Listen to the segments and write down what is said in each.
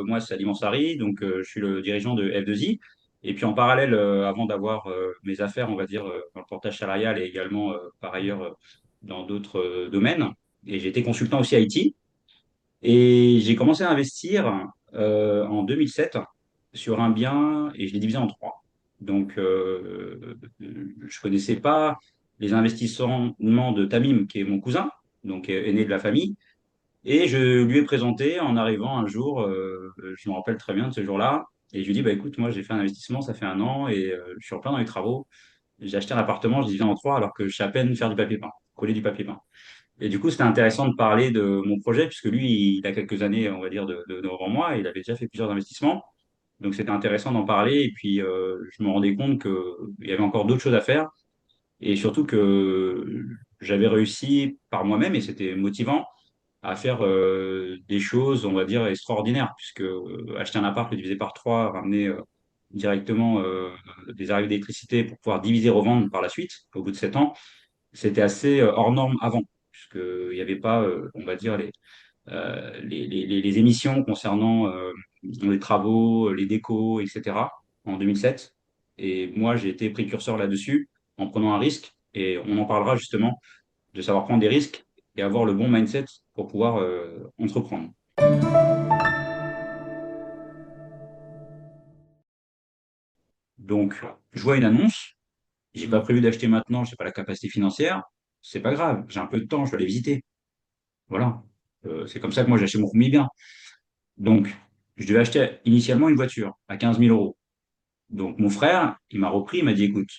moi, c'est Alimentsari, donc je suis le dirigeant de F2I. Et puis en parallèle, avant d'avoir mes affaires, on va dire, dans le portage salarial et également par ailleurs dans d'autres domaines, et j'ai été consultant aussi IT. Et j'ai commencé à investir en 2007 sur un bien et je l'ai divisé en trois. Donc, je connaissais pas les investissements de Tamim, qui est mon cousin, donc aîné de la famille. Et je lui ai présenté en arrivant un jour, je me rappelle très bien de ce jour-là, et je lui ai dit, bah, écoute, moi j'ai fait un investissement, ça fait un an, et je suis en plein dans les travaux. J'ai acheté un appartement, je divisé en trois, alors que je sais à peine faire du papier peint, coller du papier peint. Et du coup, c'était intéressant de parler de mon projet, puisque lui, il a quelques années, on va dire, devant moi, et il avait déjà fait plusieurs investissements. Donc, c'était intéressant d'en parler, et puis je me rendais compte qu'il y avait encore d'autres choses à faire, et surtout que j'avais réussi par moi-même, et c'était motivant à faire des choses, on va dire, extraordinaires, puisque acheter un appart, le diviser par trois, ramener directement des arrivées d'électricité pour pouvoir diviser, revendre par la suite, au bout de 7 ans, c'était assez hors norme avant, puisqu'il n'y avait pas, on va dire, les émissions concernant les travaux, les décos, etc. en 2007. Et moi, j'ai été précurseur là-dessus en prenant un risque, et on en parlera justement de savoir prendre des risques et avoir le bon mindset pour pouvoir entreprendre. Donc, je vois une annonce, j'ai pas prévu d'acheter maintenant, j'ai pas la capacité financière, c'est pas grave, j'ai un peu de temps, je vais aller visiter. Voilà. C'est comme ça que moi j'ai acheté mon premier bien. Donc, je devais acheter initialement une voiture à 15 000 euros. Donc, mon frère, il m'a repris, il m'a dit, écoute,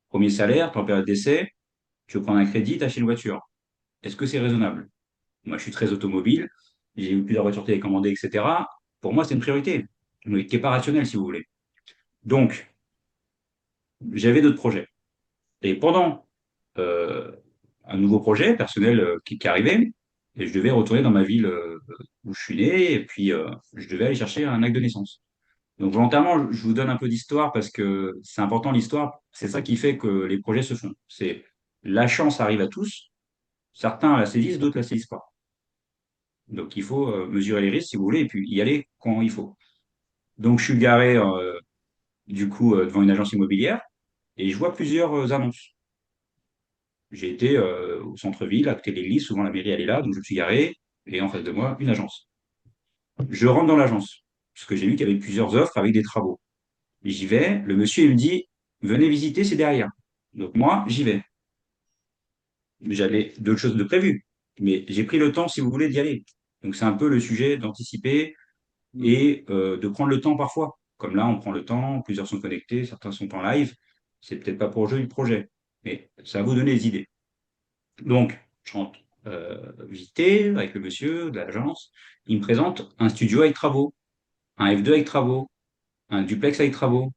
premier salaire, t'es en période d'essai, tu veux prendre un crédit, t'achètes une voiture. Est-ce que c'est raisonnable? Moi, je suis très automobile, j'ai eu plusieurs voitures télécommandées, etc. Pour moi, c'est une priorité, mais qui n'est pas rationnelle, si vous voulez. Donc, j'avais d'autres projets. Et pendant euh, un nouveau projet personnel qui arrivait, et je devais retourner dans ma ville où je suis né, et puis je devais aller chercher un acte de naissance. Donc volontairement, je vous donne un peu d'histoire parce que c'est important l'histoire. C'est ça qui fait que les projets se font. C'est la chance arrive à tous. Certains la saisissent, d'autres la saisissent pas. Donc il faut mesurer les risques si vous voulez et puis y aller quand il faut. Donc je suis garé du coup devant une agence immobilière et je vois plusieurs annonces. J'ai été au centre-ville, à côté de l'église, souvent la mairie elle est là, donc je me suis garé et en face de moi une agence. Je rentre dans l'agence parce que j'ai vu qu'il y avait plusieurs offres avec des travaux. J'y vais, le monsieur il me dit venez visiter, c'est derrière. Donc moi j'y vais. J'avais d'autres choses de prévues, mais j'ai pris le temps, si vous voulez, d'y aller. Donc c'est un peu le sujet d'anticiper et de prendre le temps parfois. Comme là, on prend le temps, plusieurs sont connectés, certains sont en live. C'est peut-être pas pour jouer le projet, mais ça va vous donner des idées. Donc, je rentre visiter avec le monsieur de l'agence. Il me présente un studio avec travaux, un F2 avec travaux, un duplex avec travaux,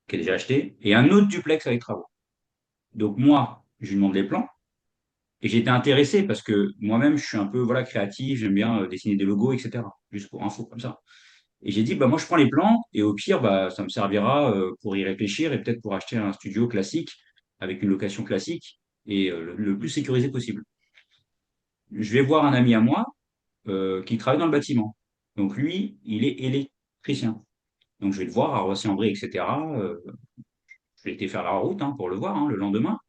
qui est déjà acheté, et un autre duplex avec travaux. Donc moi, je lui demande les plans. Et j'étais intéressé parce que moi-même, je suis un peu voilà, créatif, j'aime bien dessiner des logos, etc. Juste pour info, comme ça. Et j'ai dit, bah, moi, je prends les plans et au pire, bah, ça me servira pour y réfléchir et peut-être pour acheter un studio classique avec une location classique et le plus sécurisé possible. Je vais voir un ami à moi qui travaille dans le bâtiment. Donc lui, il est électricien. Donc je vais le voir à Roissy-en-Brie, etc. Je vais été faire la route pour le voir le lendemain.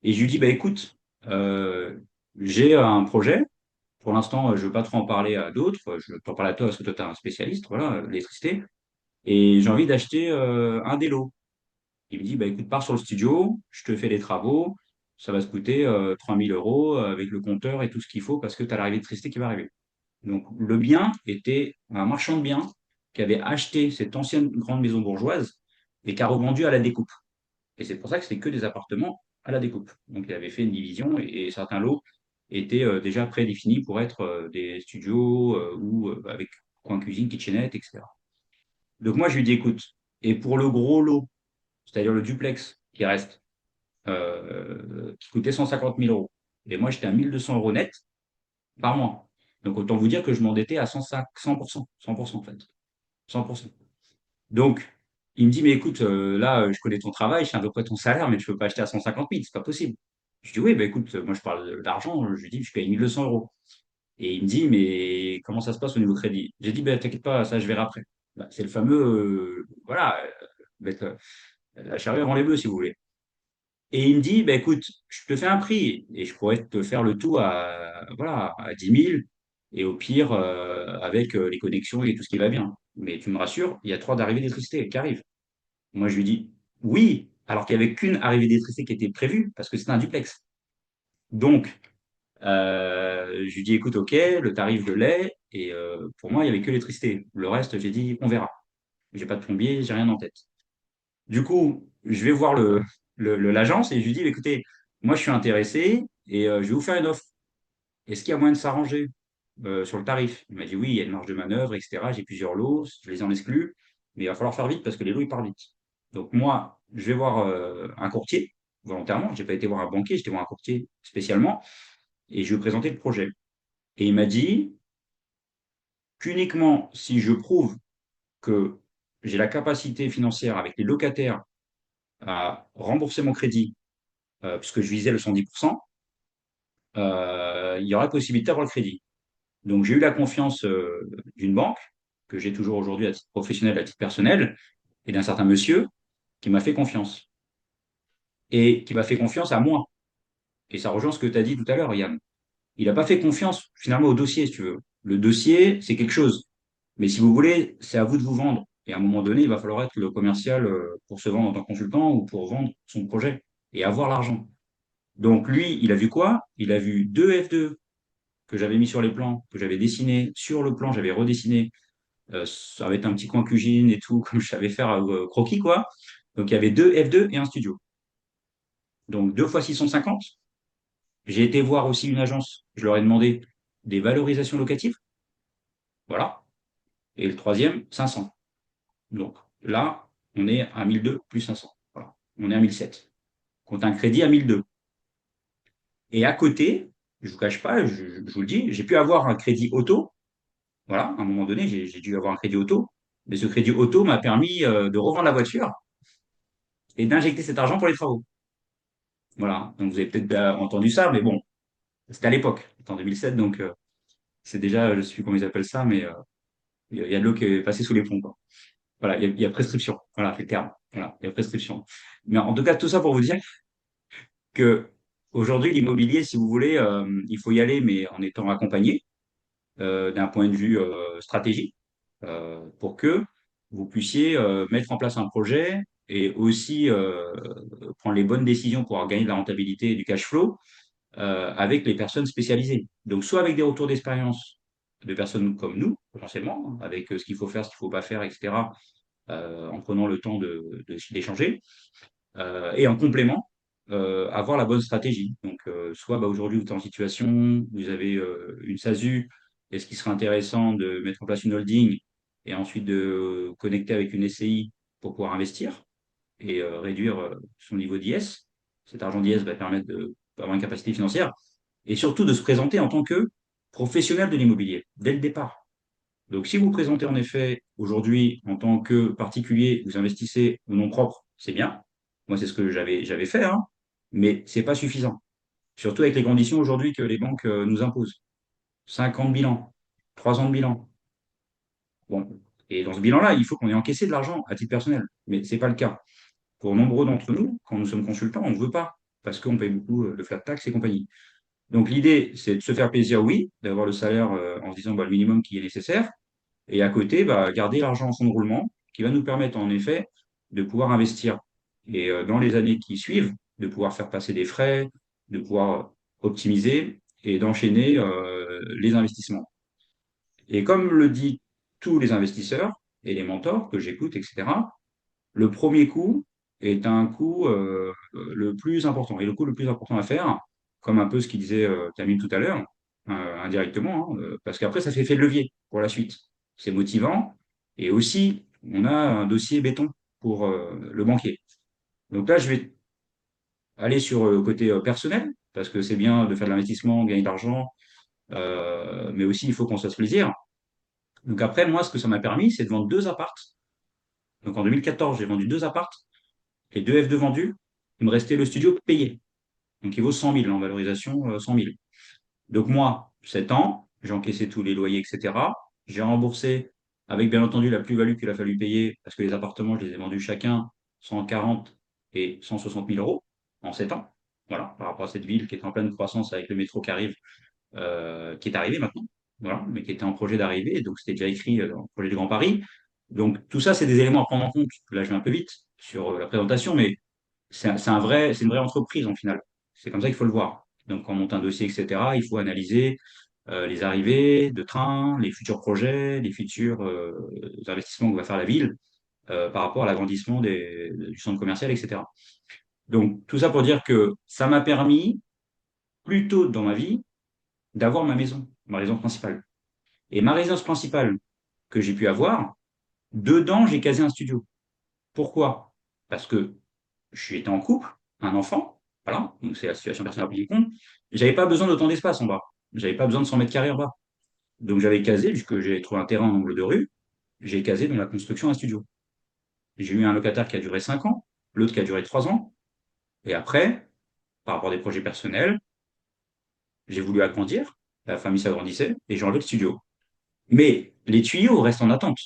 Et je lui dis, bah, écoute, euh, j'ai un projet. Pour l'instant, je ne veux pas trop en parler à d'autres. Je t'en parle à toi parce que toi, tu es un spécialiste, voilà, l'électricité. Et j'ai envie d'acheter un délo. Il me dit, bah, écoute, pars sur le studio, je te fais les travaux, ça va se coûter 3 000 euros avec le compteur et tout ce qu'il faut parce que tu as l'arrivée d'électricité qui va arriver. Donc, le bien était un marchand de biens qui avait acheté cette ancienne grande maison bourgeoise et qui a revendu à la découpe. Et c'est pour ça que c'était que des appartements à la découpe. Donc, il avait fait une division et certains lots étaient déjà prédéfinis pour être des studios ou avec coin cuisine, kitchenette, etc. Donc, moi, je lui dis, écoute, et pour le gros lot, c'est-à-dire le duplex qui reste, qui coûtait 150 000 euros, et moi, j'étais à 1 200 euros net par mois. Donc, autant vous dire que je m'endettais à 100%, 100% en fait. 100%. Donc, il me dit, mais écoute, là, je connais ton travail, je sais à peu près ton salaire, mais tu ne peux pas acheter à 150 000, c'est pas possible. Je dis, oui, bah, écoute, moi, je parle d'argent, je lui dis, je paye 1 200 euros. Et il me dit, mais comment ça se passe au niveau crédit? J'ai dit, ben, t'inquiète pas, ça, je verrai après. Bah, c'est le fameux, voilà, mettre la charrue avant les bœufs, si vous voulez. Et il me dit, ben, écoute, je te fais un prix et je pourrais te faire le tout à, voilà, à 10 000 et au pire, avec les connexions et tout ce qui va bien. Mais tu me rassures, il y a trois d'arrivée d'électricité qui arrivent. Moi, je lui dis, oui, alors qu'il n'y avait qu'une arrivée d'électricité qui était prévue parce que c'était un duplex. Donc, je lui dis, écoute, OK, le tarif, je l'ai. Et pour moi, il n'y avait que l'électricité. Le reste, j'ai dit, on verra. J'ai pas de plombier, j'ai rien en tête. Du coup, je vais voir l'agence et je lui dis, écoutez, moi, je suis intéressé et je vais vous faire une offre. Est-ce qu'il y a moyen de s'arranger sur le tarif? Il m'a dit, oui, il y a une marge de manœuvre, etc. J'ai plusieurs lots, je les en exclus, mais il va falloir faire vite parce que les lots, ils partent vite. Donc, moi, je vais voir un courtier, volontairement. Je n'ai pas été voir un banquier, j'étais voir un courtier spécialement et je lui ai présenté le projet. Et il m'a dit qu'uniquement si je prouve que j'ai la capacité financière avec les locataires à rembourser mon crédit, puisque je visais le 110%, il y aura possibilité d'avoir le crédit. Donc j'ai eu la confiance d'une banque, que j'ai toujours aujourd'hui à titre professionnel, à titre personnel, et d'un certain monsieur qui m'a fait confiance. Et qui m'a fait confiance à moi. Et ça rejoint ce que tu as dit tout à l'heure, Yann. Il n'a pas fait confiance finalement au dossier, si tu veux. Le dossier, c'est quelque chose. Mais si vous voulez, c'est à vous de vous vendre. Et à un moment donné, il va falloir être le commercial pour se vendre en tant que consultant ou pour vendre son projet et avoir l'argent. Donc lui, il a vu quoi? Il a vu deux F2 que j'avais mis sur les plans, que j'avais dessiné. Sur le plan, j'avais redessiné avec un petit coin cuisine et tout, comme je savais faire croquis, quoi. Donc il y avait deux F2 et un studio. Donc 2 fois 650. J'ai été voir aussi une agence. Je leur ai demandé des valorisations locatives. Voilà. Et le troisième, 500. Donc là, on est à 1002 plus 500. Voilà. On est à 1007. Compte un crédit à 1002. Et à côté, je ne vous cache pas, je vous le dis, j'ai pu avoir un crédit auto. Voilà, à un moment donné, j'ai dû avoir un crédit auto. Mais ce crédit auto m'a permis de revendre la voiture et d'injecter cet argent pour les travaux. Voilà. Donc vous avez peut-être entendu ça, mais bon, c'était à l'époque. C'était en 2007, donc c'est déjà, je ne sais plus comment ils appellent ça, mais il y a de l'eau qui est passée sous les ponts, quoi. Voilà, il y a prescription. Voilà, c'est le terme. Voilà, il y a prescription. Mais en tout cas, tout ça pour vous dire que aujourd'hui, l'immobilier, si vous voulez, il faut y aller, mais en étant accompagné d'un point de vue stratégique pour que vous puissiez mettre en place un projet et aussi prendre les bonnes décisions pour gagner de la rentabilité et du cash flow avec les personnes spécialisées. Donc, soit avec des retours d'expérience de personnes comme nous, potentiellement, hein, avec ce qu'il faut faire, ce qu'il ne faut pas faire, etc., en prenant le temps d'échanger, et en complément, avoir la bonne stratégie. Donc, soit bah, aujourd'hui, vous êtes en situation, vous avez une SASU, est-ce qu'il serait intéressant de mettre en place une holding et ensuite de connecter avec une SCI pour pouvoir investir et réduire son niveau d'IS. Cet argent d'IS va permettre d'avoir une capacité financière et surtout de se présenter en tant que professionnel de l'immobilier dès le départ. Donc, si vous vous présentez en effet aujourd'hui en tant que particulier, vous investissez au nom propre, c'est bien. Moi, c'est ce que j'avais fait, hein, mais c'est pas suffisant. Surtout avec les conditions aujourd'hui que les banques nous imposent. 5 ans de bilan, 3 ans de bilan. Bon, et dans ce bilan-là, il faut qu'on ait encaissé de l'argent à titre personnel, mais c'est pas le cas. Pour nombreux d'entre nous, quand nous sommes consultants, on ne veut pas, parce qu'on paye beaucoup de flat tax et compagnie. Donc l'idée, c'est de se faire plaisir, oui, d'avoir le salaire en se disant bah, le minimum qui est nécessaire, et à côté, bah, garder l'argent en fonds de roulement, qui va nous permettre en effet de pouvoir investir. Et dans les années qui suivent, de pouvoir faire passer des frais, de pouvoir optimiser et d'enchaîner les investissements. Et comme le disent tous les investisseurs et les mentors que j'écoute, etc., le premier coup est un coup le plus important. Et le coup le plus important à faire, comme un peu ce qu'il disait Camille tout à l'heure, indirectement, hein, parce qu'après, ça fait effet de levier pour la suite. C'est motivant. Et aussi, on a un dossier béton pour le banquier. Donc là, je vais aller sur le côté personnel, parce que c'est bien de faire de l'investissement, de gagner de l'argent, mais aussi il faut qu'on se fasse plaisir. Donc après, moi, ce que ça m'a permis, c'est de vendre deux apparts. Donc en 2014, j'ai vendu deux apparts. Les deux F2 vendus, il me restait le studio payé. Donc il vaut 100 000 en valorisation, 100 000. Donc moi, 7 ans, j'ai encaissé tous les loyers, etc. J'ai remboursé avec bien entendu la plus-value qu'il a fallu payer parce que les appartements, je les ai vendus chacun 140 et 160 000 euros en 7 ans. Voilà, par rapport à cette ville qui est en pleine croissance avec le métro qui arrive, qui est arrivé maintenant, voilà, mais qui était en projet d'arrivée, donc c'était déjà écrit dans le projet du Grand Paris. Donc tout ça, c'est des éléments à prendre en compte. Là, je vais un peu vite sur la présentation, mais c'est une vraie entreprise en final. C'est comme ça qu'il faut le voir. Donc, quand on monte un dossier, etc., il faut analyser les arrivées de trains, les futurs projets, les futurs investissements que va faire la ville par rapport à l'agrandissement du centre commercial, etc. Donc, tout ça pour dire que ça m'a permis, plus tôt dans ma vie, d'avoir ma résidence principale. Et ma résidence principale que j'ai pu avoir, dedans, j'ai casé un studio. Pourquoi? Parce que j'étais en couple, un enfant, voilà, donc c'est la situation personnelle qui compte. J'avais pas besoin d'autant d'espace en bas. J'avais pas besoin de 100 mètres carrés en bas. Donc j'avais casé, puisque j'ai trouvé un terrain en angle de rue, j'ai casé dans la construction un studio. J'ai eu un locataire qui a duré 5 ans, l'autre qui a duré 3 ans. Et après, par rapport à des projets personnels, j'ai voulu agrandir, la famille s'agrandissait, et j'ai enlevé le studio. Mais les tuyaux restent en attente.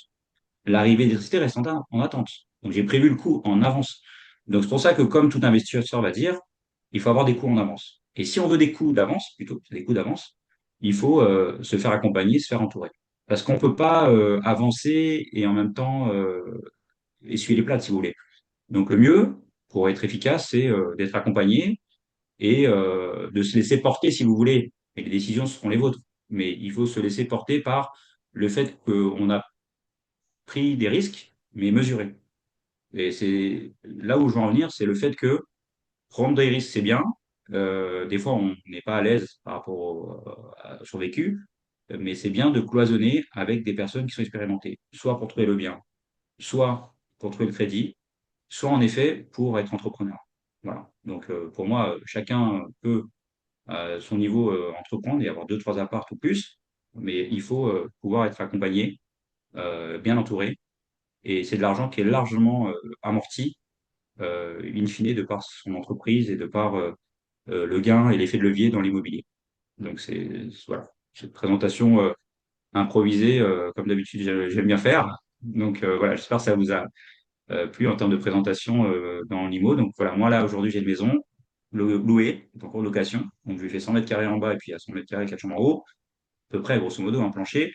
L'arrivée d'électricité reste en attente. Donc j'ai prévu le coût en avance. Donc c'est pour ça que, comme tout investisseur va dire, il faut avoir des coûts en avance. Et si on veut des coûts d'avance, plutôt, des coûts d'avance, il faut se faire accompagner, se faire entourer. Parce qu'on ne peut pas avancer et en même temps essuyer les plâtres, si vous voulez. Donc le mieux, pour être efficace, c'est d'être accompagné et de se laisser porter, si vous voulez. Et les décisions seront les vôtres. Mais il faut se laisser porter par le fait qu'on a pris des risques, mais mesurés. Et c'est là où je veux en venir, c'est le fait que prendre des risques, c'est bien. Des fois, on n'est pas à l'aise par rapport au survécu, mais c'est bien de cloisonner avec des personnes qui sont expérimentées, soit pour trouver le bien, soit pour trouver le crédit, soit en effet pour être entrepreneur. Voilà. Donc pour moi, chacun peut à son niveau entreprendre et avoir deux, trois apparts ou plus, mais il faut pouvoir être accompagné, bien entouré, et c'est de l'argent qui est largement amorti in fine de par son entreprise et de par le gain et l'effet de levier dans l'immobilier. Donc voilà, cette présentation improvisée, comme d'habitude, j'aime bien faire. Donc voilà, j'espère que ça vous a plu en termes de présentation dans l'IMO. Donc voilà, moi là aujourd'hui j'ai une maison louée, donc en location. Donc je lui fais 100 mètres carrés en bas et puis à 100 mètres carrés, 4 chambres en haut, à peu près grosso modo un plancher.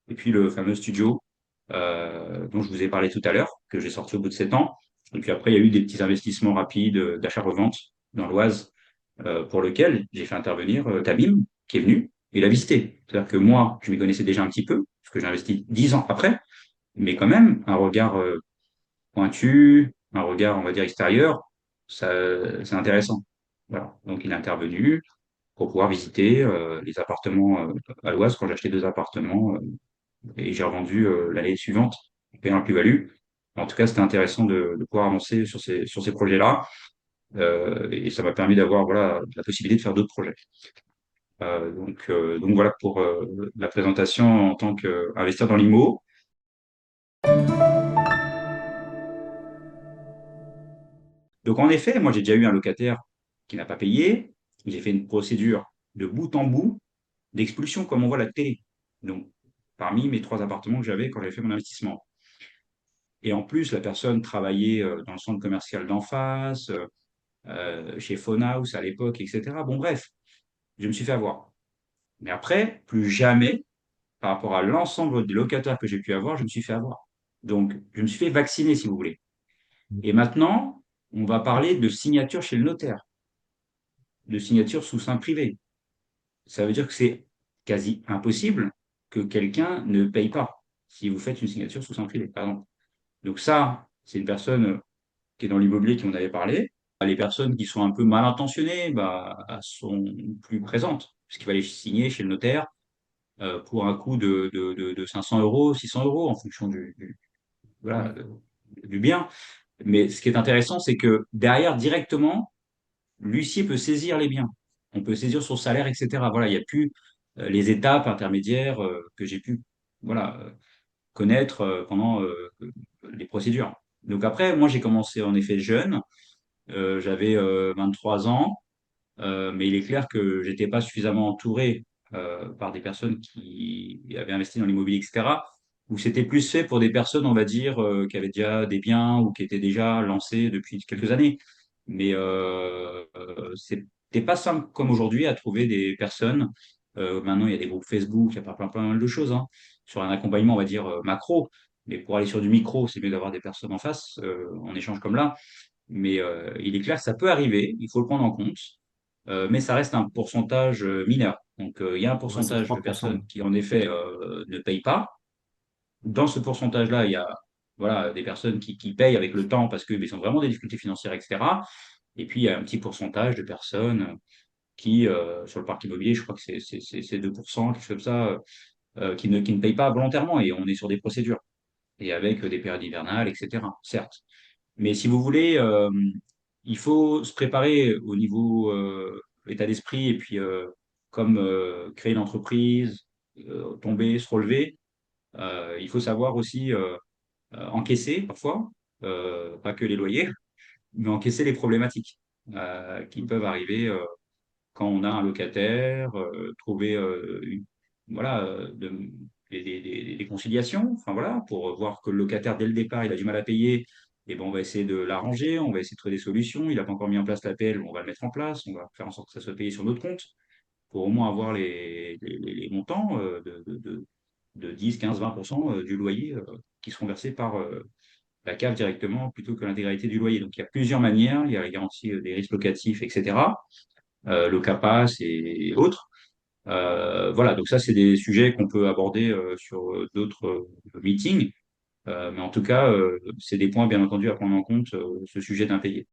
Et puis le fameux studio dont je vous ai parlé tout à l'heure, que j'ai sorti au bout de 7 ans. Et puis après, il y a eu des petits investissements rapides d'achat-revente dans l'Oise, pour lequel j'ai fait intervenir Tabim, qui est venu et l'a visité. C'est-à-dire que moi, je m'y connaissais déjà un petit peu, parce que j'ai investi 10 ans après, mais quand même, un regard pointu, un regard, on va dire, extérieur, ça, c'est intéressant. Voilà. Donc, il est intervenu pour pouvoir visiter les appartements à l'Oise quand j'ai acheté deux appartements et j'ai revendu l'année suivante en payant la plus-value. En tout cas, c'était intéressant de pouvoir avancer sur ces projets-là et ça m'a permis d'avoir voilà, la possibilité de faire d'autres projets. Donc voilà pour la présentation en tant qu'investisseur dans l'IMO. Donc en effet, moi j'ai déjà eu un locataire qui n'a pas payé. J'ai fait une procédure de bout en bout d'expulsion comme on voit à la télé. Donc parmi mes trois appartements que j'avais quand j'ai fait mon investissement. Et en plus, la personne travaillait dans le centre commercial d'en face, chez Phonehouse à l'époque, etc. Bon, bref, je me suis fait avoir. Mais après, plus jamais, par rapport à l'ensemble des locataires que j'ai pu avoir, je me suis fait avoir. Donc, je me suis fait vacciner, si vous voulez. Et maintenant, on va parler de signature chez le notaire, de signature sous seing privé. Ça veut dire que c'est quasi impossible que quelqu'un ne paye pas si vous faites une signature sous seing privé, par exemple. Donc ça, c'est une personne qui est dans l'immobilier qui m'en avait parlé. Les personnes qui sont un peu mal intentionnées bah, sont plus présentes, puisqu'il va les signer chez le notaire pour un coût de 500 euros, 600 euros en fonction voilà, du bien. Mais ce qui est intéressant, c'est que derrière, directement, l'huissier peut saisir les biens. On peut saisir son salaire, etc. Voilà, il n'y a plus les étapes intermédiaires que j'ai pu voilà, connaître pendant les procédures. Donc après, moi, j'ai commencé en effet jeune. J'avais 23 ans, mais il est clair que j'étais pas suffisamment entouré par des personnes qui avaient investi dans l'immobilier, etc., où c'était plus fait pour des personnes, on va dire, qui avaient déjà des biens ou qui étaient déjà lancées depuis quelques années. Mais c'était pas simple comme aujourd'hui à trouver des personnes. Maintenant, il y a des groupes Facebook, il y a pas mal de choses, hein, sur un accompagnement, on va dire, macro. Mais pour aller sur du micro, c'est mieux d'avoir des personnes en face, en échange comme là. Mais il est clair que ça peut arriver, il faut le prendre en compte, mais ça reste un pourcentage mineur. Donc il y a un Ouais, c'est pourcentage de 3%. personnes qui en effet ne payent pas. Dans ce pourcentage-là, il y a voilà, des personnes qui payent avec le temps parce qu'ils ont vraiment des difficultés financières, etc. Et puis il y a un petit pourcentage de personnes qui, sur le parc immobilier, je crois que c'est 2%, quelque chose comme ça, qui ne payent pas volontairement et on est sur des procédures et avec des périodes hivernales, etc. Certes. Mais si vous voulez, il faut se préparer au niveau état d'esprit et puis comme créer une entreprise, tomber, se relever, il faut savoir aussi encaisser parfois, pas que les loyers, mais encaisser les problématiques qui peuvent arriver quand on a un locataire, trouver voilà, des conciliations, enfin voilà, pour voir que le locataire dès le départ il a du mal à payer, et ben on va essayer de l'arranger, on va essayer de trouver des solutions. Il n'a pas encore mis en place l'APL, on va le mettre en place, on va faire en sorte que ça soit payé sur notre compte pour au moins avoir les montants de 10, 15, 20% du loyer qui seront versés par la CAF directement plutôt que l'intégralité du loyer. Donc il y a plusieurs manières, il y a la garantie des risques locatifs, etc., le CAPAS et autres. Voilà, donc ça, c'est des sujets qu'on peut aborder sur d'autres meetings. Mais en tout cas, c'est des points, bien entendu, à prendre en compte, ce sujet d'impayé.